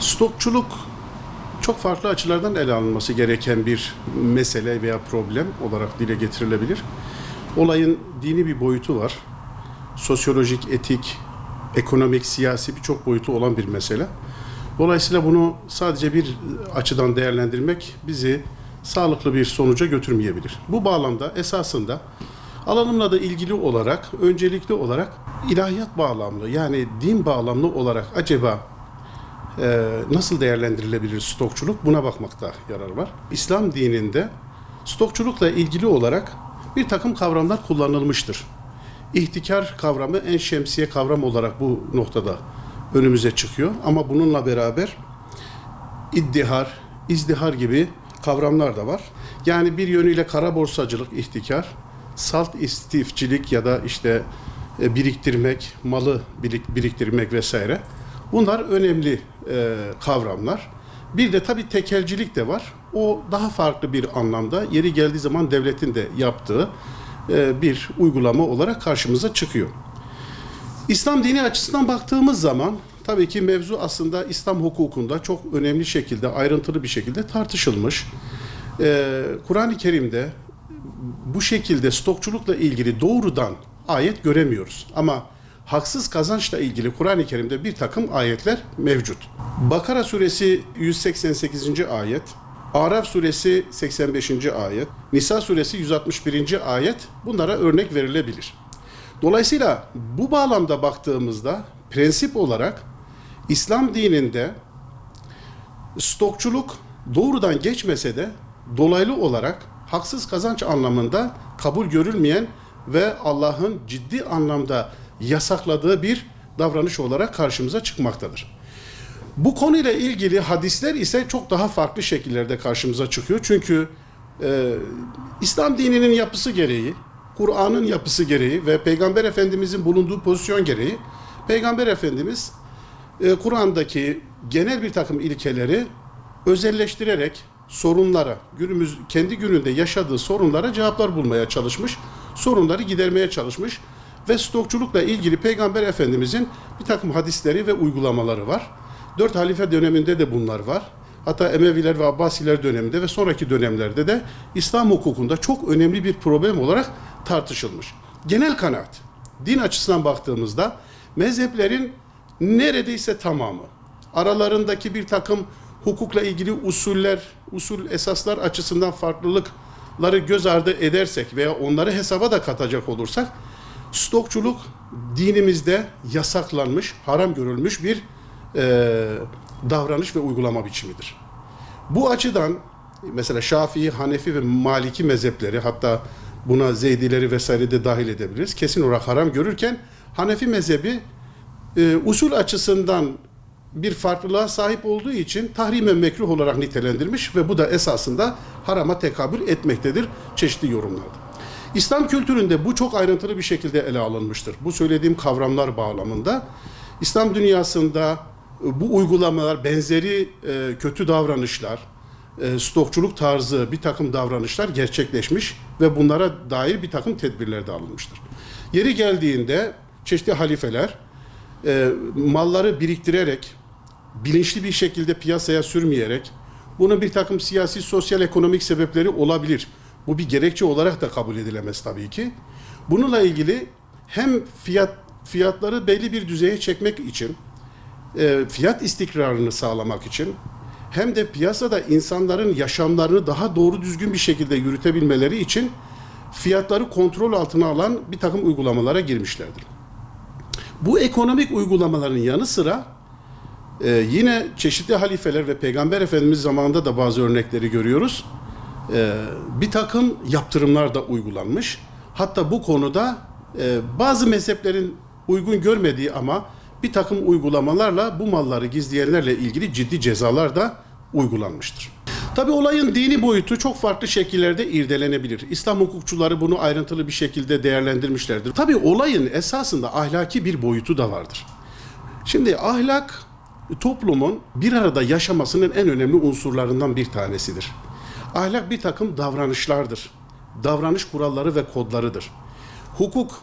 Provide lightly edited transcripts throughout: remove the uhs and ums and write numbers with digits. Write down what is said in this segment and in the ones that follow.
Stokçuluk çok farklı açılardan ele alınması gereken bir mesele veya problem olarak dile getirilebilir. Olayın dini bir boyutu var. Sosyolojik, etik, ekonomik, siyasi birçok boyutu olan bir mesele. Dolayısıyla bunu sadece bir açıdan değerlendirmek bizi sağlıklı bir sonuca götürmeyebilir. Bu bağlamda esasında alanımla da ilgili olarak, öncelikli olarak ilahiyat bağlamlı yani din bağlamlı olarak acaba nasıl değerlendirilebilir stokçuluk? Buna bakmakta yarar var. İslam dininde stokçulukla ilgili olarak bir takım kavramlar kullanılmıştır. İhtikar kavramı en şemsiye kavram olarak bu noktada önümüze çıkıyor. Ama bununla beraber iddihar, izdihar gibi kavramlar da var. Yani bir yönüyle kara borsacılık, ihtikar, salt istifçilik ya da işte biriktirmek, malı biriktirmek vesaire. Bunlar önemli kavramlar. Bir de tabii tekelcilik de var. O daha farklı bir anlamda yeri geldiği zaman devletin de yaptığı bir uygulama olarak karşımıza çıkıyor. İslam dini açısından baktığımız zaman tabii ki mevzu aslında İslam hukukunda çok önemli şekilde, ayrıntılı bir şekilde tartışılmış. Kur'an-ı Kerim'de bu şekilde stokçulukla ilgili doğrudan ayet göremiyoruz. Ama haksız kazançla ilgili Kur'an-ı Kerim'de bir takım ayetler mevcut. Bakara suresi 188. ayet, Araf suresi 85. ayet, Nisa suresi 161. ayet bunlara örnek verilebilir. Dolayısıyla bu bağlamda baktığımızda prensip olarak İslam dininde stokçuluk doğrudan geçmese de dolaylı olarak haksız kazanç anlamında kabul görülmeyen ve Allah'ın ciddi anlamda yasakladığı bir davranış olarak karşımıza çıkmaktadır. Bu konuyla ilgili hadisler ise çok daha farklı şekillerde karşımıza çıkıyor. Çünkü İslam dininin yapısı gereği, Kur'an'ın yapısı gereği ve Peygamber Efendimizin bulunduğu pozisyon gereği Peygamber Efendimiz Kur'an'daki genel bir takım ilkeleri özelleştirerek sorunlara, kendi gününde yaşadığı sorunlara cevaplar bulmaya çalışmış, sorunları gidermeye çalışmış ve stokçulukla ilgili Peygamber Efendimizin bir takım hadisleri ve uygulamaları var. 4 halife döneminde de bunlar var. Hatta Emeviler ve Abbasiler döneminde ve sonraki dönemlerde de İslam hukukunda çok önemli bir problem olarak tartışılmış. Genel kanaat, din açısından baktığımızda mezheplerin neredeyse tamamı, aralarındaki bir takım hukukla ilgili usul esaslar açısından farklılıkları göz ardı edersek veya onları hesaba da katacak olursak, stokçuluk dinimizde yasaklanmış, haram görülmüş bir davranış ve uygulama biçimidir. Bu açıdan mesela Şafii, Hanefi ve Maliki mezhepleri, hatta buna Zeydileri vesaire de dahil edebiliriz, kesin olarak haram görürken Hanefi mezhebi usul açısından bir farklılığa sahip olduğu için tahrim-i mekruh olarak nitelendirmiş ve bu da esasında harama tekabül etmektedir çeşitli yorumlarda. İslam kültüründe bu çok ayrıntılı bir şekilde ele alınmıştır. Bu söylediğim kavramlar bağlamında İslam dünyasında bu uygulamalar, benzeri kötü davranışlar, stokçuluk tarzı bir takım davranışlar gerçekleşmiş ve bunlara dair bir takım tedbirler de alınmıştır. Yeri geldiğinde çeşitli halifeler malları biriktirerek, bilinçli bir şekilde piyasaya sürmeyerek, bunun bir takım siyasi, sosyal, ekonomik sebepleri olabilir. Bu bir gerekçe olarak da kabul edilemez tabii ki. Bununla ilgili hem fiyatları belli bir düzeye çekmek için, fiyat istikrarını sağlamak için, hem de piyasada insanların yaşamlarını daha doğru düzgün bir şekilde yürütebilmeleri için fiyatları kontrol altına alan bir takım uygulamalara girmişlerdir. Bu ekonomik uygulamaların yanı sıra yine çeşitli halifeler ve Peygamber Efendimiz zamanında da bazı örnekleri görüyoruz. Bir takım yaptırımlar da uygulanmış. Hatta bu konuda bazı mezheplerin uygun görmediği ama bir takım uygulamalarla bu malları gizleyenlerle ilgili ciddi cezalar da uygulanmıştır. Tabii olayın dini boyutu çok farklı şekillerde irdelenebilir. İslam hukukçuları bunu ayrıntılı bir şekilde değerlendirmişlerdir. Tabii olayın esasında ahlaki bir boyutu da vardır. Şimdi ahlak toplumun bir arada yaşamasının en önemli unsurlarından bir tanesidir. Ahlak bir takım davranışlardır. Davranış kuralları ve kodlarıdır. Hukuk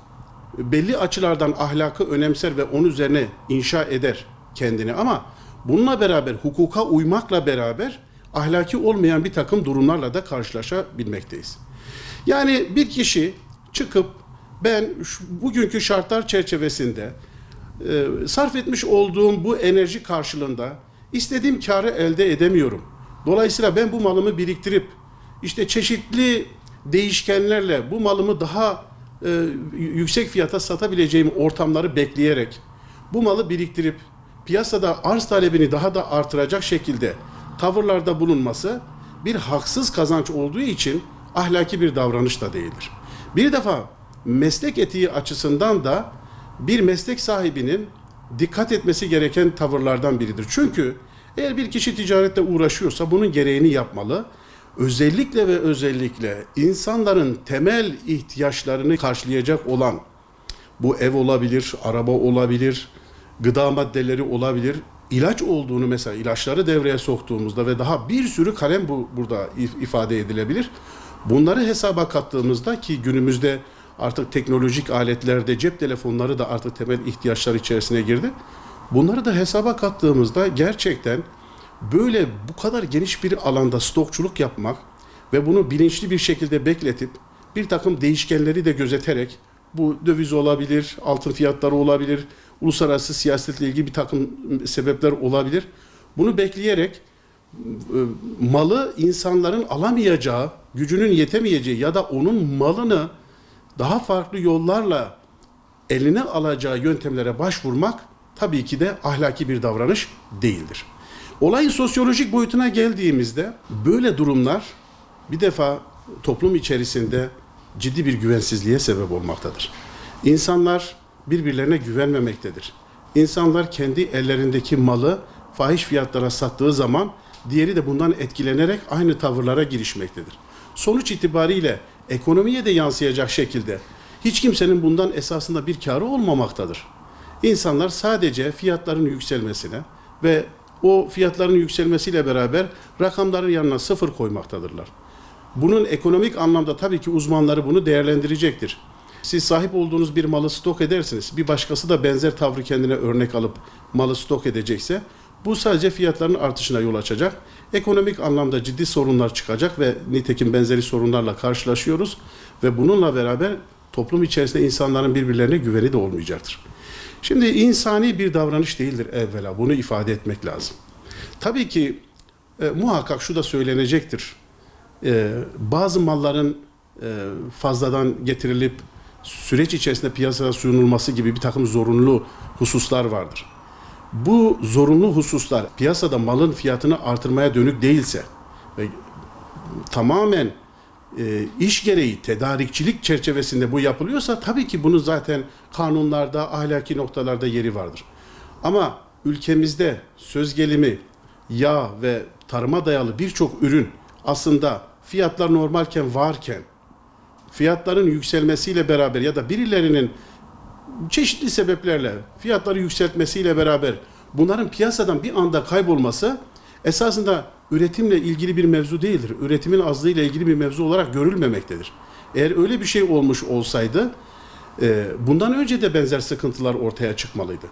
belli açılardan ahlakı önemser ve onun üzerine inşa eder kendini ama bununla beraber hukuka uymakla beraber ahlaki olmayan bir takım durumlarla da karşılaşabilmekteyiz. Yani bir kişi çıkıp ben bugünkü şartlar çerçevesinde sarf etmiş olduğum bu enerji karşılığında istediğim karı elde edemiyorum. Dolayısıyla ben bu malımı biriktirip işte çeşitli değişkenlerle bu malımı daha yüksek fiyata satabileceğim ortamları bekleyerek bu malı biriktirip piyasada arz talebini daha da artıracak şekilde tavırlarda bulunması bir haksız kazanç olduğu için ahlaki bir davranış da değildir. Bir defa meslek etiği açısından da bir meslek sahibinin dikkat etmesi gereken tavırlardan biridir. Çünkü eğer bir kişi ticaretle uğraşıyorsa bunun gereğini yapmalı. Özellikle ve özellikle insanların temel ihtiyaçlarını karşılayacak olan bu ev olabilir, araba olabilir, gıda maddeleri olabilir. İlaç olduğunu mesela ilaçları devreye soktuğumuzda ve daha bir sürü kalem burada ifade edilebilir. Bunları hesaba kattığımızda ki günümüzde artık teknolojik aletlerde cep telefonları da artık temel ihtiyaçlar içerisine girdi. Bunları da hesaba kattığımızda gerçekten böyle bu kadar geniş bir alanda stokçuluk yapmak ve bunu bilinçli bir şekilde bekletip bir takım değişkenleri de gözeterek bu döviz olabilir, altın fiyatları olabilir, uluslararası siyasetle ilgili bir takım sebepler olabilir. Bunu bekleyerek malı insanların alamayacağı, gücünün yetemeyeceği ya da onun malını daha farklı yollarla eline alacağı yöntemlere başvurmak tabii ki de ahlaki bir davranış değildir. Olayın sosyolojik boyutuna geldiğimizde böyle durumlar bir defa toplum içerisinde ciddi bir güvensizliğe sebep olmaktadır. İnsanlar birbirlerine güvenmemektedir. İnsanlar kendi ellerindeki malı fahiş fiyatlara sattığı zaman diğeri de bundan etkilenerek aynı tavırlara girişmektedir. Sonuç itibariyle ekonomiye de yansıyacak şekilde hiç kimsenin bundan esasında bir kârı olmamaktadır. İnsanlar sadece fiyatların yükselmesine ve o fiyatların yükselmesiyle beraber rakamların yanına sıfır koymaktadırlar. Bunun ekonomik anlamda tabii ki uzmanları bunu değerlendirecektir. Siz sahip olduğunuz bir malı stok edersiniz. Bir başkası da benzer tavrı kendine örnek alıp malı stok edecekse bu sadece fiyatların artışına yol açacak. Ekonomik anlamda ciddi sorunlar çıkacak ve nitekim benzeri sorunlarla karşılaşıyoruz ve bununla beraber toplum içerisinde insanların birbirlerine güveni de olmayacaktır. Şimdi insani bir davranış değildir evvela. Bunu ifade etmek lazım. Tabii ki muhakkak şu da söylenecektir. Bazı malların fazladan getirilip süreç içerisinde piyasaya sunulması gibi bir takım zorunlu hususlar vardır. Bu zorunlu hususlar piyasada malın fiyatını artırmaya dönük değilse ve tamamen iş gereği tedarikçilik çerçevesinde bu yapılıyorsa tabii ki bunun zaten kanunlarda, ahlaki noktalarda yeri vardır. Ama ülkemizde söz gelimi yağ ve tarıma dayalı birçok ürün aslında fiyatlar normalken varken fiyatların yükselmesiyle beraber ya da birilerinin çeşitli sebeplerle fiyatları yükseltmesiyle beraber bunların piyasadan bir anda kaybolması esasında üretimle ilgili bir mevzu değildir. Üretimin azlığıyla ilgili bir mevzu olarak görülmemektedir. Eğer öyle bir şey olmuş olsaydı bundan önce de benzer sıkıntılar ortaya çıkmalıydı.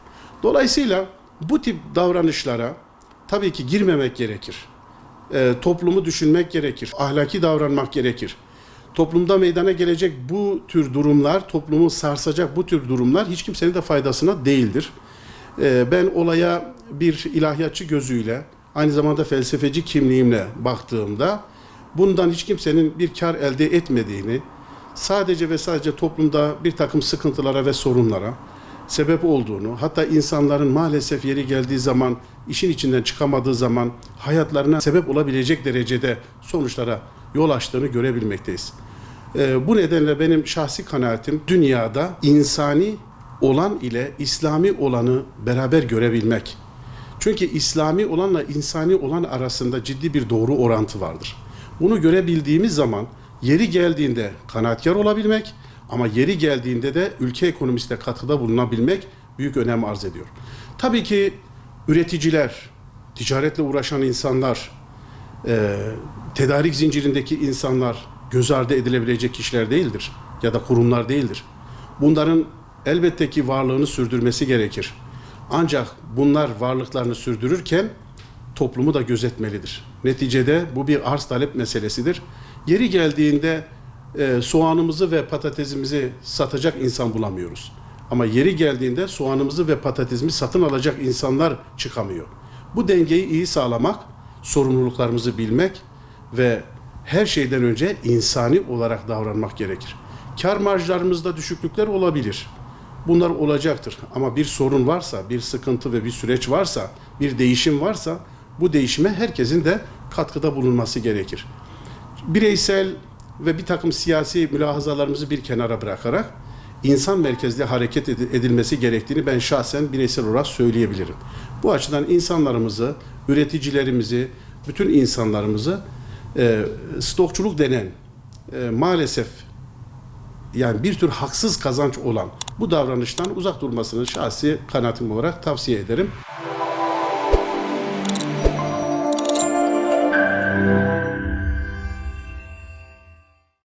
Dolayısıyla bu tip davranışlara tabii ki girmemek gerekir. Toplumu düşünmek gerekir. Ahlaki davranmak gerekir. Toplumda meydana gelecek bu tür durumlar, toplumu sarsacak bu tür durumlar hiç kimsenin de faydasına değildir. Ben olaya bir ilahiyatçı gözüyle, aynı zamanda felsefeci kimliğimle baktığımda bundan hiç kimsenin bir kar elde etmediğini, sadece ve sadece toplumda bir takım sıkıntılara ve sorunlara sebep olduğunu, hatta insanların maalesef yeri geldiği zaman, işin içinden çıkamadığı zaman hayatlarına sebep olabilecek derecede sonuçlara yol açtığını görebilmekteyiz. Bu nedenle benim şahsi kanaatim dünyada insani olan ile İslami olanı beraber görebilmek. Çünkü İslami olanla insani olan arasında ciddi bir doğru orantı vardır. Bunu görebildiğimiz zaman yeri geldiğinde kanaatkar olabilmek ama yeri geldiğinde de ülke ekonomisine katkıda bulunabilmek büyük önem arz ediyor. Tabii ki üreticiler, ticaretle uğraşan insanlar, tedarik zincirindeki insanlar göz ardı edilebilecek kişiler değildir ya da kurumlar değildir. Bunların elbette ki varlığını sürdürmesi gerekir. Ancak bunlar varlıklarını sürdürürken toplumu da gözetmelidir. Neticede bu bir arz talep meselesidir. Yeri geldiğinde soğanımızı ve patatesimizi satacak insan bulamıyoruz. Ama yeri geldiğinde soğanımızı ve patatesimizi satın alacak insanlar çıkamıyor. Bu dengeyi iyi sağlamak, sorumluluklarımızı bilmek ve her şeyden önce insani olarak davranmak gerekir. Kar marjlarımızda düşüklükler olabilir. Bunlar olacaktır. Ama bir sorun varsa, bir sıkıntı ve bir süreç varsa, bir değişim varsa bu değişime herkesin de katkıda bulunması gerekir. Bireysel ve bir takım siyasi mülahazalarımızı bir kenara bırakarak insan merkezli hareket edilmesi gerektiğini ben şahsen bireysel olarak söyleyebilirim. Bu açıdan insanlarımızı, üreticilerimizi, bütün insanlarımızı stokçuluk denen maalesef yani bir tür haksız kazanç olan bu davranıştan uzak durmasını şahsi kanaatim olarak tavsiye ederim.